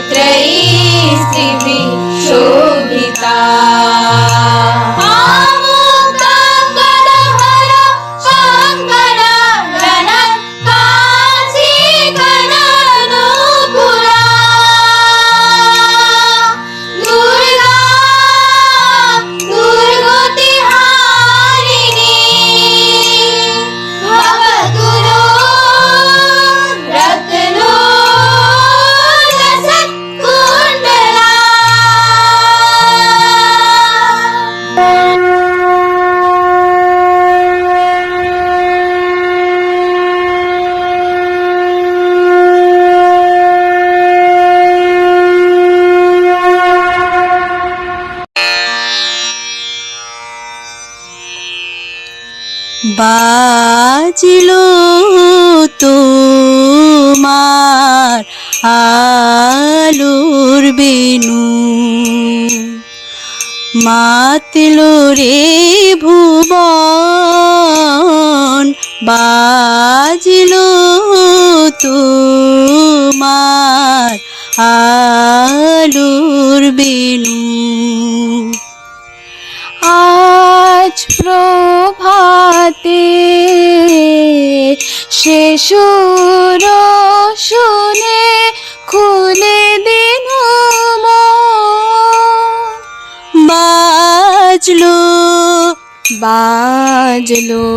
त्रयी स्त्रीभिः शोभिता। বাজিলো তোমার আলোর বেনু, মাতলো রে ভুবন। বাজিলো তোমার আলোর বেনু। আজ প্রভাতে সে সুর শুনে খুলে দিনু মন। বাজলো বাজলো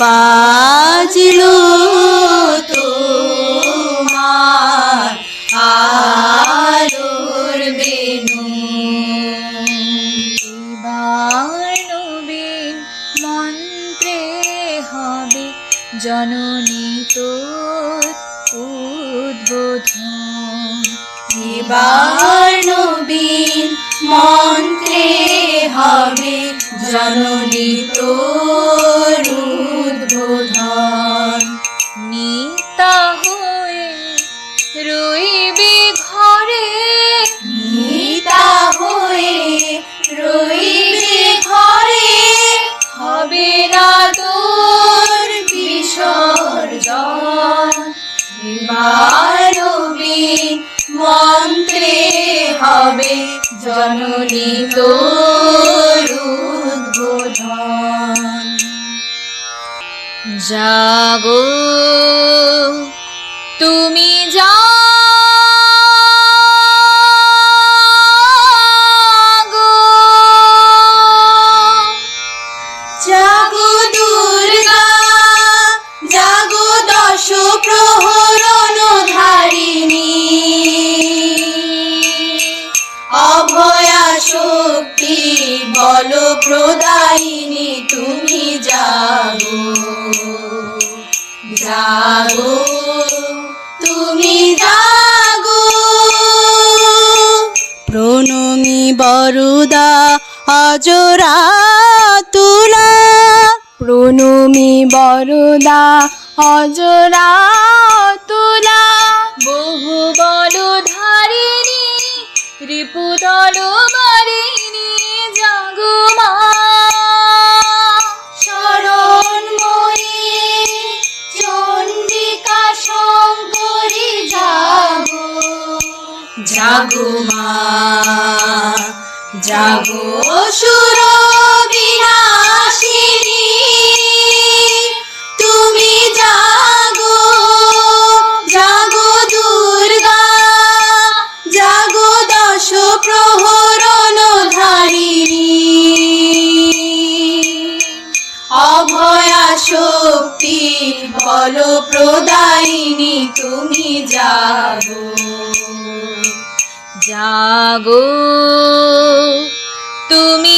বাজলো তোমার আলোর বেনু। মন্ত্রে হবে জননী তোর উদ্বোধন। এবার নবীন মন্ত্রে হবে জননী তোর উদ্বোধন। নিতা হয়ে রইবি ঘরে, নিতা হয়ে রইবি ঘরে। হবে না তোর বিসর্জন। এবার নবীন মন্ত্রে হবে জননী তোর উদ্বোধন। জাগো তুমি জাগো, জাগো দুর্গা জাগো দশ প্রহরণ ধারিণী। অভয়া শক্তি বল প্রদায়িনী তুমি জাগো, জাগো তুমি জাগো। প্রণমী বরদা অজরা তুলা, প্রণমী বরদা অজরা তুলা। বহু বল ধারিণী রিপুদল মারিণী জাগো মা। শরণময়ী চণ্ডিকা শঙ্করী জাগো, জাগো মা জাগো। সুর বিনাশিনী তুমি জাগো, জাগো দুর্গা জাগো দশ প্রহরণ ধারিণী। অভয়া শক্তি বল প্রদায়িনী তুমি জাগো, জাগো তুমি